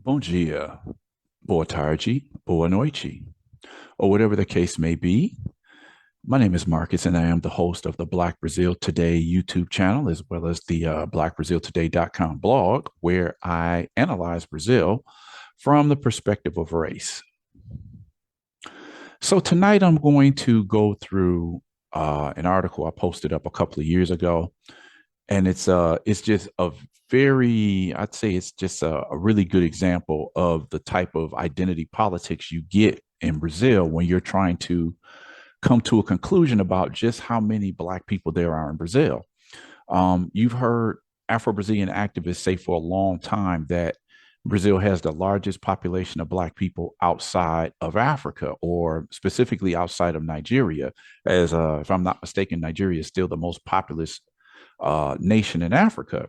Bom dia, boa tarde, boa noite, or whatever the case may be. My name is Marcus, and I am the host of the Black Brazil Today YouTube channel, as well as the blackbraziltoday.com blog, where I analyze Brazil from the perspective of race. So tonight I'm going to go through an article I posted up a couple of years ago, and it's just a very, I'd say it's just a really good example of the type of identity politics you get in Brazil when you're trying to come to a conclusion about just how many Black people there are in Brazil. You've heard Afro-Brazilian activists say for a long time that Brazil has the largest population of Black people outside of Africa, or specifically outside of Nigeria. As if I'm not mistaken, Nigeria is still the most populous nation in Africa.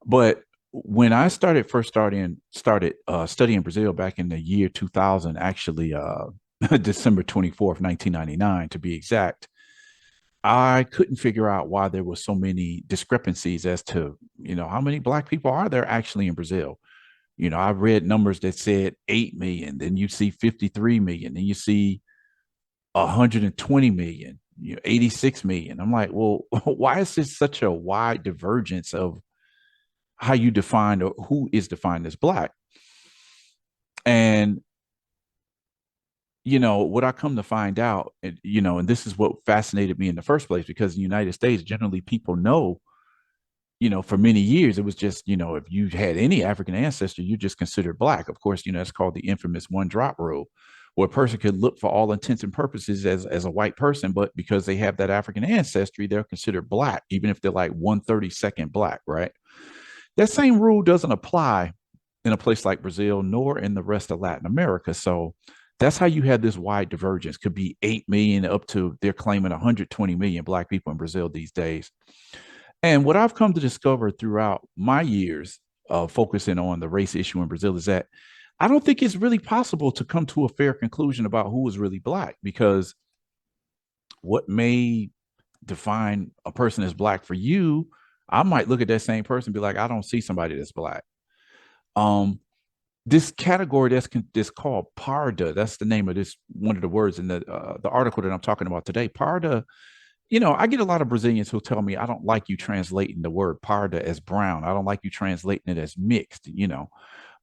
But when I first started studying Brazil back in the year 2000, actually December 24th, 1999 to be exact, I couldn't figure out why there were so many discrepancies as to, how many Black people are there actually in Brazil. I read numbers that said 8 million, then you see 53 million, then you see 120 million, 86 million. I'm like, well, why is this such a wide divergence of how you define or who is defined as Black? And what I come to find out, and this is what fascinated me in the first place, because in the United States, generally people know, for many years, it was just, if you had any African ancestor, you just considered Black. Of course, it's called the infamous one drop rule, where a person could look for all intents and purposes as a white person, but because they have that African ancestry, they're considered Black, even if they're like 1/32nd Black, right? That same rule doesn't apply in a place like Brazil, nor in the rest of Latin America. So that's how you have this wide divergence. Could be 8 million up to they're claiming 120 million Black people in Brazil these days. And what I've come to discover throughout my years of focusing on the race issue in Brazil is that I don't think it's really possible to come to a fair conclusion about who is really Black, because what may define a person as Black for you, I might look at that same person and be like, I don't see somebody that's Black. This category that's called parda. That's the name of this, one of the words in the article that I'm talking about today. Parda. I get a lot of Brazilians who tell me, I don't like you translating the word parda as brown. I don't like you translating it as mixed.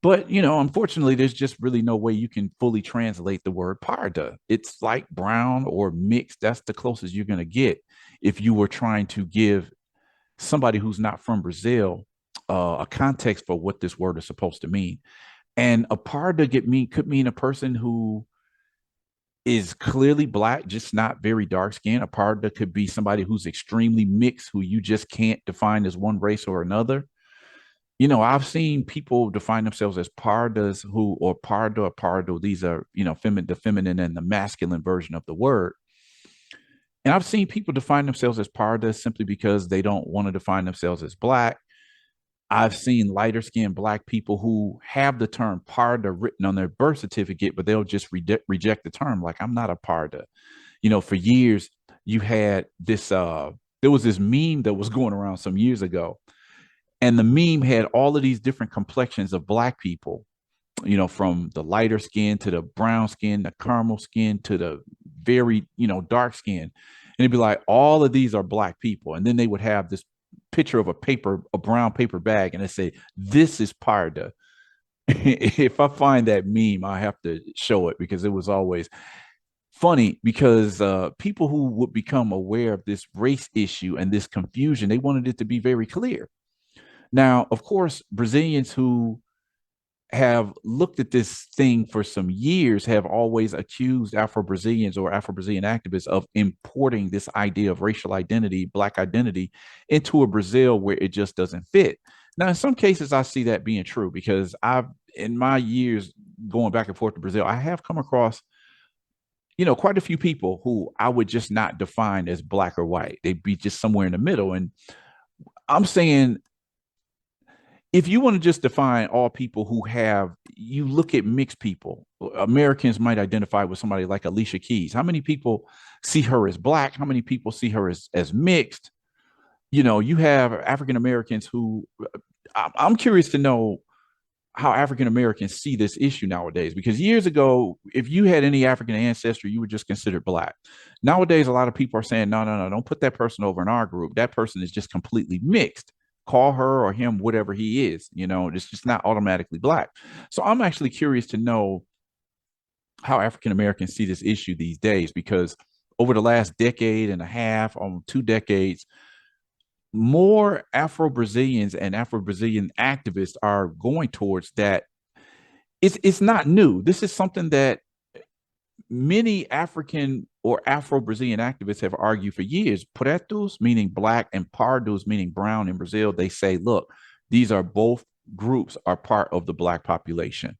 But unfortunately, there's just really no way you can fully translate the word parda. It's like brown or mixed. That's the closest you're going to get if you were trying to give somebody who's not from Brazil a context for what this word is supposed to mean. And a parda could mean a person who is clearly Black, just not very dark skinned. A parda could be somebody who's extremely mixed, who you just can't define as one race or another. I've seen people define themselves as pardas or parda or pardo. These are, the feminine and the masculine version of the word. And I've seen people define themselves as pardas simply because they don't want to define themselves as Black. I've seen lighter skinned Black people who have the term parda written on their birth certificate, but they'll just reject the term. Like, I'm not a parda. For years, you had this, there was this meme that was going around some years ago. And the meme had all of these different complexions of Black people, from the lighter skin to the brown skin, the caramel skin to the very, dark skin. And it'd be like, all of these are Black people. And then they would have this picture of a brown paper bag, and it say, this is parda. If I find that meme, I have to show it, because it was always funny, because people who would become aware of this race issue and this confusion, they wanted it to be very clear. Now, of course, Brazilians who have looked at this thing for some years have always accused Afro-Brazilians or Afro-Brazilian activists of importing this idea of racial identity, Black identity, into a Brazil where it just doesn't fit. Now, in some cases, I see that being true, because in my years going back and forth to Brazil, I have come across, quite a few people who I would just not define as Black or white. They'd be just somewhere in the middle. And I'm saying, if you want to just define all people you look at mixed people, Americans might identify with somebody like Alicia Keys. How many people see her as Black? How many people see her as mixed? You have African Americans who, I'm curious to know how African Americans see this issue nowadays. Because years ago, if you had any African ancestry, you were just considered black. Nowadays, a lot of people are saying, no, no, no, don't put that person over in our group. That person is just completely mixed. Call her or him whatever he is. It's just not automatically black. So I'm actually curious to know how African Americans see this issue these days, because over the last decade and a half, 2 decades, more Afro-Brazilians and Afro-Brazilian activists are going towards that. It's not new. This is something that many African or Afro-Brazilian activists have argued for years. Pretos, meaning black, and pardos, meaning brown in Brazil, they say, look, these are both groups are part of the black population.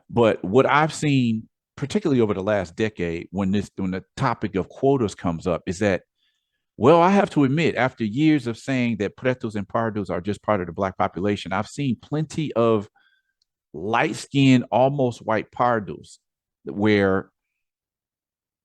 But what I've seen, particularly over the last decade, when the topic of quotas comes up, is that, well, I have to admit, after years of saying that pretos and pardos are just part of the black population, I've seen plenty of light-skinned, almost white pardos, where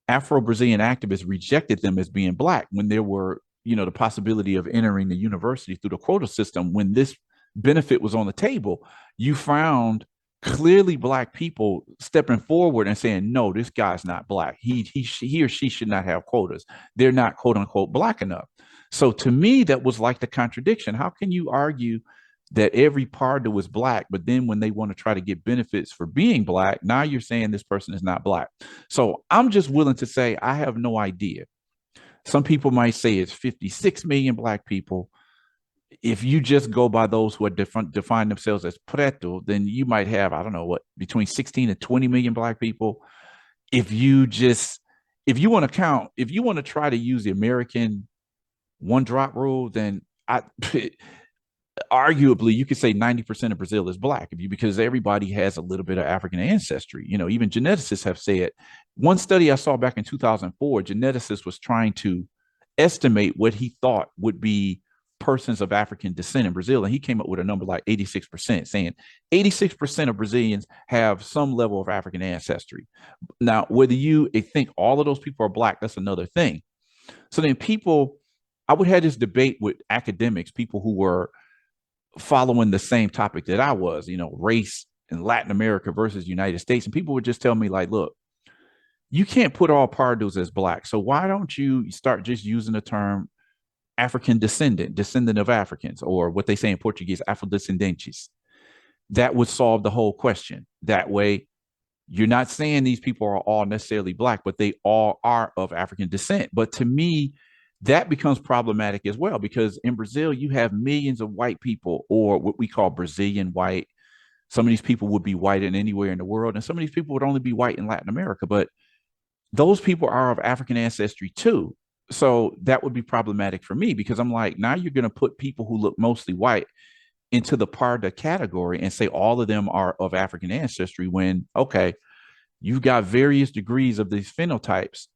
Afro-Brazilian activists rejected them as being black when there were, the possibility of entering the university through the quota system. When this benefit was on the table, you found clearly black people stepping forward and saying, no, this guy's not black. He or she should not have quotas. They're not quote unquote black enough. So to me, that was like the contradiction. How can you argue that every parda was black, but then when they want to try to get benefits for being black, now you're saying this person is not black? So I'm just willing to say I have no idea. Some people might say it's 56 million black people. If you just go by those who are define themselves as preto, then you might have, I don't know what, between 16 and 20 million black people. If you want to count, if you want to try to use the American one drop rule, then arguably you could say 90% of Brazil is black, because everybody has a little bit of African ancestry. Even geneticists have said, one study I saw back in 2004, geneticist was trying to estimate what he thought would be persons of African descent in Brazil, and he came up with a number like 86%, saying 86% of Brazilians have some level of African ancestry. Now, whether you think all of those people are black, that's another thing. So then I would have this debate with academics, people who were following the same topic that I was, race in Latin America versus United States. And people would just tell me, like, look, you can't put all pardos as black. So why don't you start just using the term African descendant of Africans, or what they say in Portuguese, Afrodescendentes? That would solve the whole question. That way, you're not saying these people are all necessarily black, but they all are of African descent. But to me, that becomes problematic as well, because in Brazil, you have millions of white people, or what we call Brazilian white. Some of these people would be white in anywhere in the world, and some of these people would only be white in Latin America. But those people are of African ancestry too. So that would be problematic for me, because I'm like, now you're going to put people who look mostly white into the parda category and say all of them are of African ancestry, when, okay, you've got various degrees of these phenotypes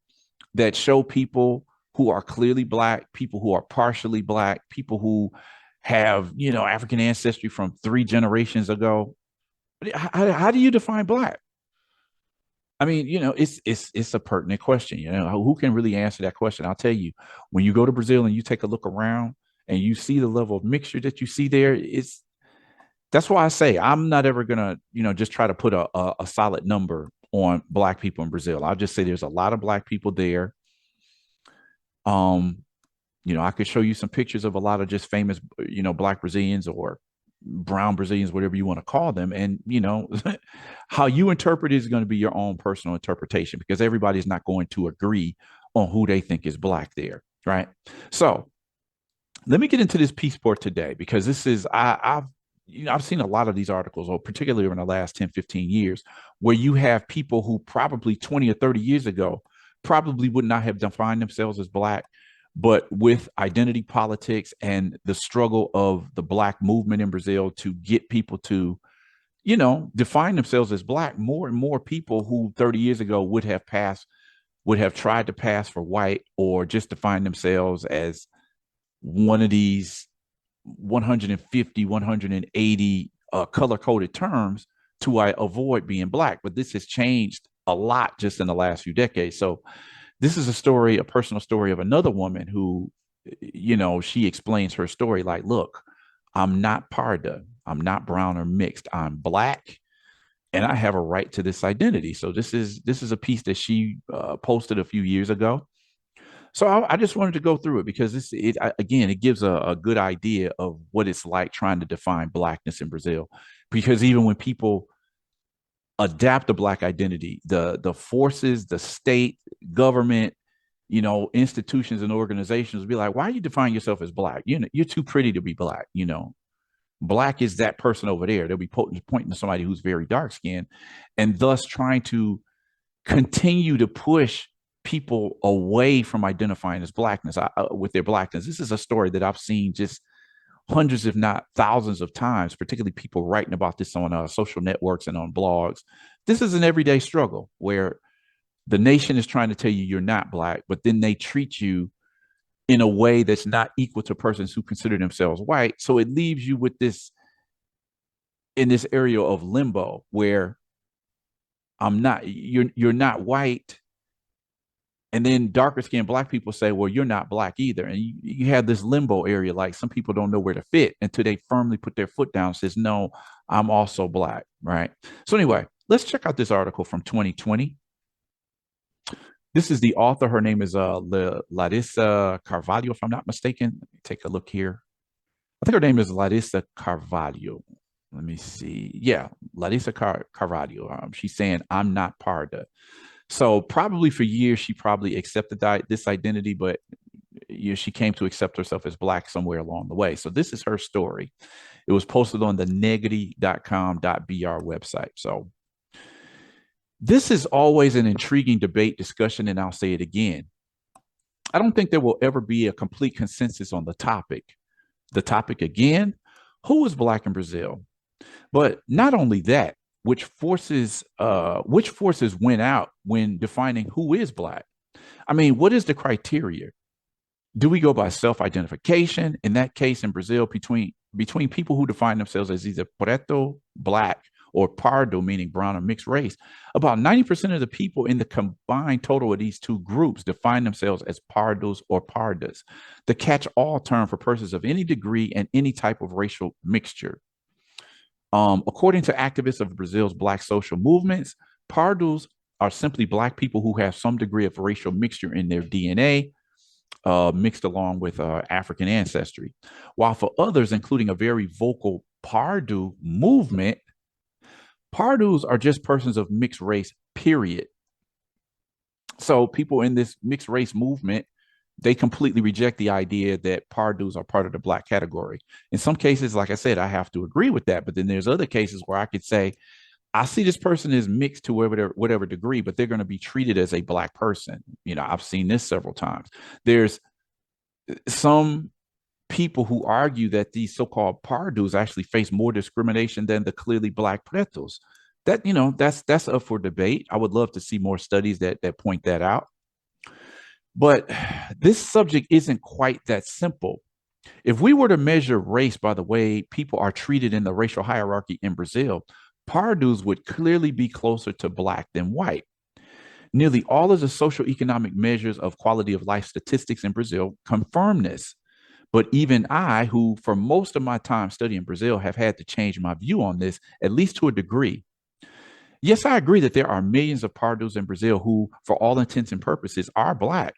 that show people who are clearly black, people who are partially black, people who have, African ancestry from 3 generations ago. How do you define black? I mean, it's a pertinent question. Who can really answer that question? I'll tell you, when you go to Brazil and you take a look around and you see the level of mixture that you see there, that's why I say I'm not ever gonna, just try to put a solid number on black people in Brazil. I'll just say there's a lot of black people there. Um, I could show you some pictures of a lot of just famous, black Brazilians or brown Brazilians, whatever you want to call them. And, how you interpret it is going to be your own personal interpretation, because everybody's not going to agree on who they think is black there. Right. So let me get into this piece for today, because this is, I've seen a lot of these articles, or particularly in the last 10, 15 years, where you have people who probably 20 or 30 years ago probably would not have defined themselves as black, but with identity politics and the struggle of the black movement in Brazil to get people to, define themselves as black, more and more people who 30 years ago would have tried to pass for white, or just define themselves as one of these 150, 180 color coded terms to avoid being black. But this has changed a lot just in the last few decades. So this is a personal story of another woman who, she explains her story like, look, I'm not parda. I'm not brown or mixed. I'm black, and I have a right to this identity. So this is a piece that she posted a few years ago. So I just wanted to go through it because again, it gives a good idea of what it's like trying to define blackness in Brazil. Because even when people adapt the black identity, the forces, the state, government, institutions and organizations will be like, why are you defining yourself as black? You're too pretty to be black. Black is that person over there. They'll be pointing to somebody who's very dark skinned, and thus trying to continue to push people away from identifying as blackness with their blackness. This is a story that I've seen just hundreds, if not thousands of times, particularly people writing about this on social networks and on blogs. This is an everyday struggle where the nation is trying to tell you you're not black, but then they treat you in a way that's not equal to persons who consider themselves white. So it leaves you with this in this area of limbo where you're not white. And then darker skinned black people say, well, you're not black either. And you have this limbo area, like some people don't know where to fit until they firmly put their foot down and says, no, I'm also black. Right. So anyway, let's check out this article from 2020. This is the author. Her name is Larissa Carvalho, if I'm not mistaken. Let me take a look here. I think her name is Larissa Carvalho. Let me see. Yeah, Larissa Carvalho. She's saying, I'm not parda. So probably for years, she probably accepted this identity, but she came to accept herself as black somewhere along the way. So this is her story. It was posted on the negri.com.br website. So this is always an intriguing debate discussion, and I'll say it again. I don't think there will ever be a complete consensus on the topic. The topic again, who is black in Brazil? But not only that, which forces win out when defining who is black? I mean, what is the criteria? Do we go by self-identification? In that case, in Brazil, between people who define themselves as either preto, black, or pardo, meaning brown or mixed race, about 90% of the people in the combined total of these two groups define themselves as pardos or pardas, the catch-all term for persons of any degree and any type of racial mixture. According to activists of Brazil's black social movements, pardos are simply black people who have some degree of racial mixture in their DNA, mixed along with African ancestry. While for others, including a very vocal pardo movement, pardos are just persons of mixed race, period. So people in this mixed race movement, they completely reject the idea that pardos are part of the black category. In some cases, like I said, I have to agree with that. But then there's other cases where I could say, I see this person is mixed to whatever degree, but they're going to be treated as a black person. I've seen this several times. There's some people who argue that these so-called pardos actually face more discrimination than the clearly black pretos. That's up for debate. I would love to see more studies that point that out. But this subject isn't quite that simple. If we were to measure race by the way people are treated in the racial hierarchy in Brazil, pardos would clearly be closer to black than white. Nearly all of the socioeconomic measures of quality of life statistics in Brazil confirm this. But even I, who for most of my time studying Brazil have had to change my view on this, at least to a degree. Yes, I agree that there are millions of pardos in Brazil who, for all intents and purposes, are black.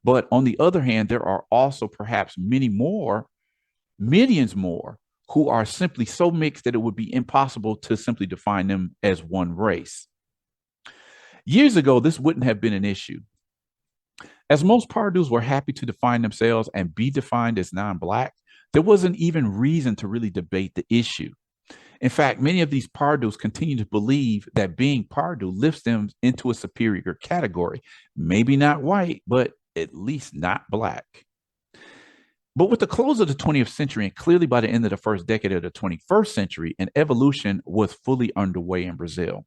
But on the other hand, there are also perhaps millions more, who are simply so mixed that it would be impossible to simply define them as one race. Years ago, this wouldn't have been an issue. As most pardos were happy to define themselves and be defined as non-black, there wasn't even reason to really debate the issue. In fact, many of these pardos continue to believe that being pardo lifts them into a superior category. Maybe not white, but at least not black. But with the close of the 20th century, and clearly by the end of the first decade of the 21st century, an evolution was fully underway in Brazil.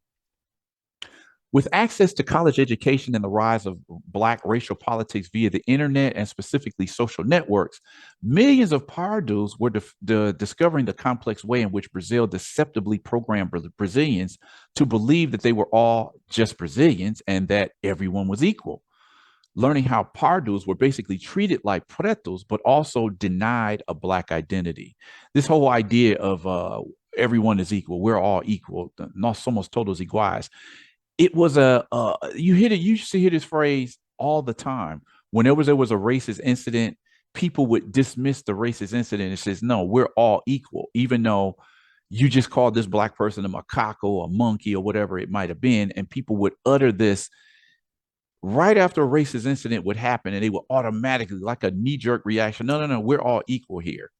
With access to college education and the rise of black racial politics via the internet and specifically social networks, millions of pardos were discovering the complex way in which Brazil deceptively programmed Brazilians to believe that they were all just Brazilians and that everyone was equal. Learning how pardos were basically treated like pretos, but also denied a black identity. This whole idea of everyone is equal. We're all equal. Nós somos todos iguais. It was a you hit it. You used to hear this phrase all the time. Whenever there was a racist incident, people would dismiss the racist incident and says, "No, we're all equal," even though you just called this black person a macaco, a monkey, or whatever it might have been, and people would utter this right after a racist incident would happen, and they would automatically, like a knee jerk reaction, no, no, no, we're all equal here.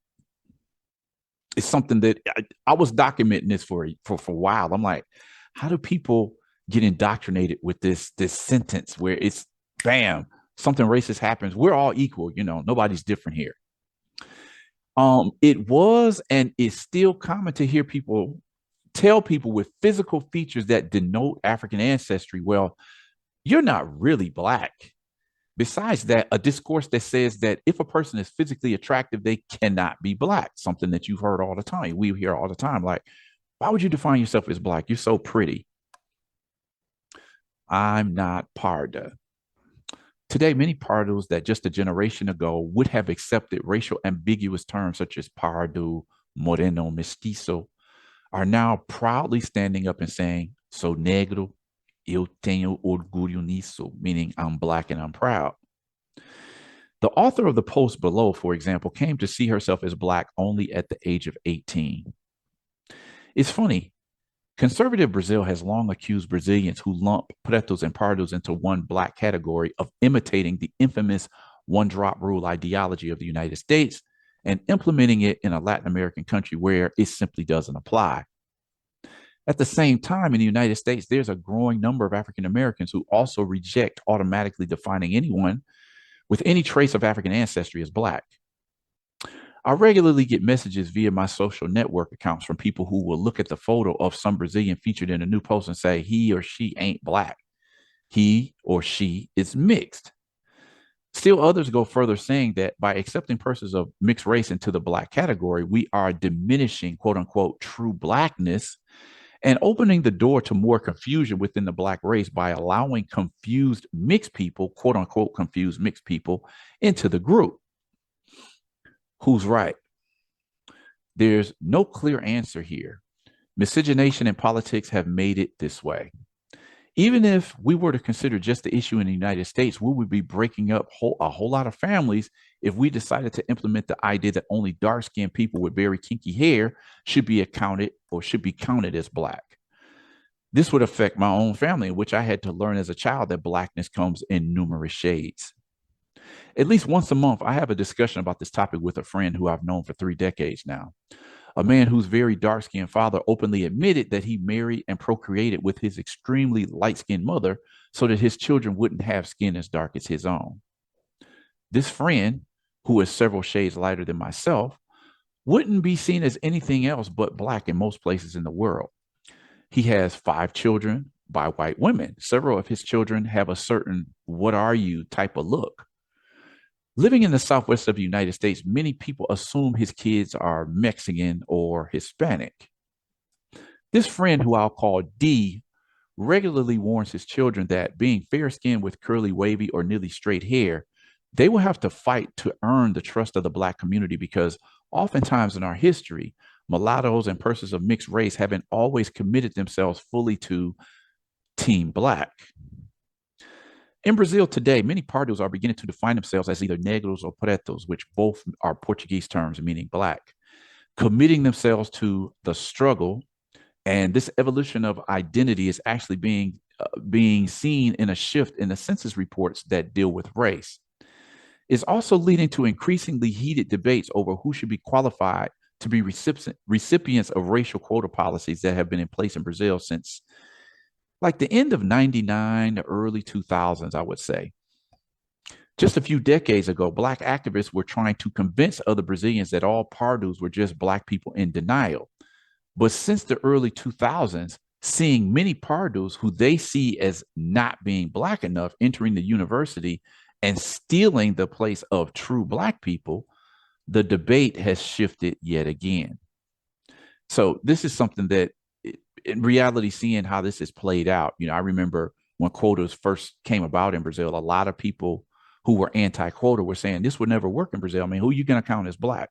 It's something that I was documenting this for a while. I'm like, how do people get indoctrinated with this sentence where it's bam, something racist happens, we're all equal, nobody's different here. It was and is still common to hear people tell people with physical features that denote African ancestry, well, you're not really black. Besides that, a discourse that says that if a person is physically attractive, they cannot be black, something that you've heard all the time. We hear all the time, like, why would you define yourself as black? You're so pretty. I'm not parda. Today, many pardos that just a generation ago would have accepted racial ambiguous terms such as pardo, moreno, mestizo, are now proudly standing up and saying, sou negro, eu tenho orgulho nisso, meaning I'm black and I'm proud. The author of the post below, for example, came to see herself as black only at the age of 18. It's funny. Conservative Brazil has long accused Brazilians who lump pretos and pardos into one black category of imitating the infamous one drop rule ideology of the United States and implementing it in a Latin American country where it simply doesn't apply. At the same time, in the United States, there's a growing number of African Americans who also reject automatically defining anyone with any trace of African ancestry as black. I regularly get messages via my social network accounts from people who will look at the photo of some Brazilian featured in a new post and say he or she ain't black. He or she is mixed. Still, others go further, saying that by accepting persons of mixed race into the black category, we are diminishing, quote unquote, true blackness and opening the door to more confusion within the black race by allowing confused mixed people, quote unquote, confused mixed people into the group. Who's right? There's no clear answer here. Miscegenation and politics have made it this way. Even if we were to consider just the issue in the United States, we would be breaking up a whole lot of families if we decided to implement the idea that only dark-skinned people with very kinky hair should be accounted or should be counted as black. This would affect my own family, in which I had to learn as a child that blackness comes in numerous shades. At least once a month, I have a discussion about this topic with a friend who I've known for 3 decades now. A man whose very dark skinned father openly admitted that he married and procreated with his extremely light skinned mother so that his children wouldn't have skin as dark as his own. This friend, who is several shades lighter than myself, wouldn't be seen as anything else but black in most places in the world. He has 5 children by white women. Several of his children have a certain what are you type of look. Living in the Southwest of the United States, many people assume his kids are Mexican or Hispanic. This friend, who I'll call D, regularly warns his children that being fair skinned with curly, wavy, or nearly straight hair, they will have to fight to earn the trust of the Black community because oftentimes in our history, mulattoes and persons of mixed race haven't always committed themselves fully to Team Black. In Brazil today, many pardos are beginning to define themselves as either negros or pretos, which both are Portuguese terms meaning black, committing themselves to the struggle. And this evolution of identity is actually being seen in a shift in the census reports that deal with race. It's also leading to increasingly heated debates over who should be qualified to be recipients of racial quota policies that have been in place in Brazil since like the end of 99, the early 2000s, I would say. Just a few decades ago, Black activists were trying to convince other Brazilians that all pardos were just Black people in denial. But since the early 2000s, seeing many pardos who they see as not being Black enough entering the university and stealing the place of true Black people, the debate has shifted yet again. So this is something that in reality, seeing how this is played out, I remember when quotas first came about in Brazil, a lot of people who were anti-quota were saying this would never work in Brazil. I mean, who are you going to count as Black?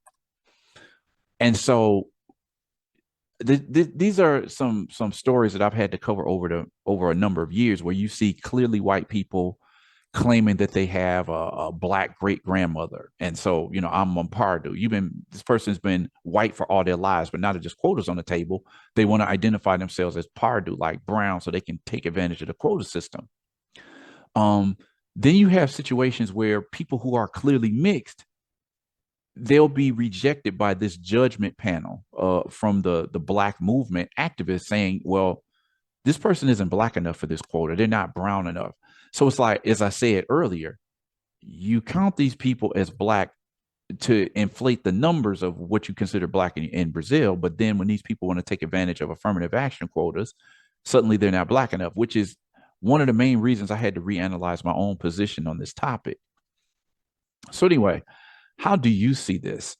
And so these are some stories that I've had to cover over a number of years where you see clearly white people claiming that they have a black great grandmother, and so I'm on Pardo. This person's been white for all their lives, but now that there's quotas on the table, they want to identify themselves as Pardo, like brown, so they can take advantage of the quota system. Um, then you have situations where people who are clearly mixed, they'll be rejected by this judgment panel from the black movement activists saying, well, this person isn't black enough for this quota. They're not brown enough. So it's like, as I said earlier, you count these people as black to inflate the numbers of what you consider black in Brazil. But then when these people want to take advantage of affirmative action quotas, suddenly they're not black enough, which is one of the main reasons I had to reanalyze my own position on this topic. So anyway, how do you see this?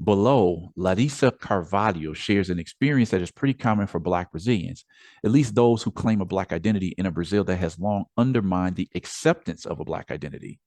Below, Larissa Carvalho shares an experience that is pretty common for Black Brazilians, at least those who claim a Black identity in a Brazil that has long undermined the acceptance of a Black identity.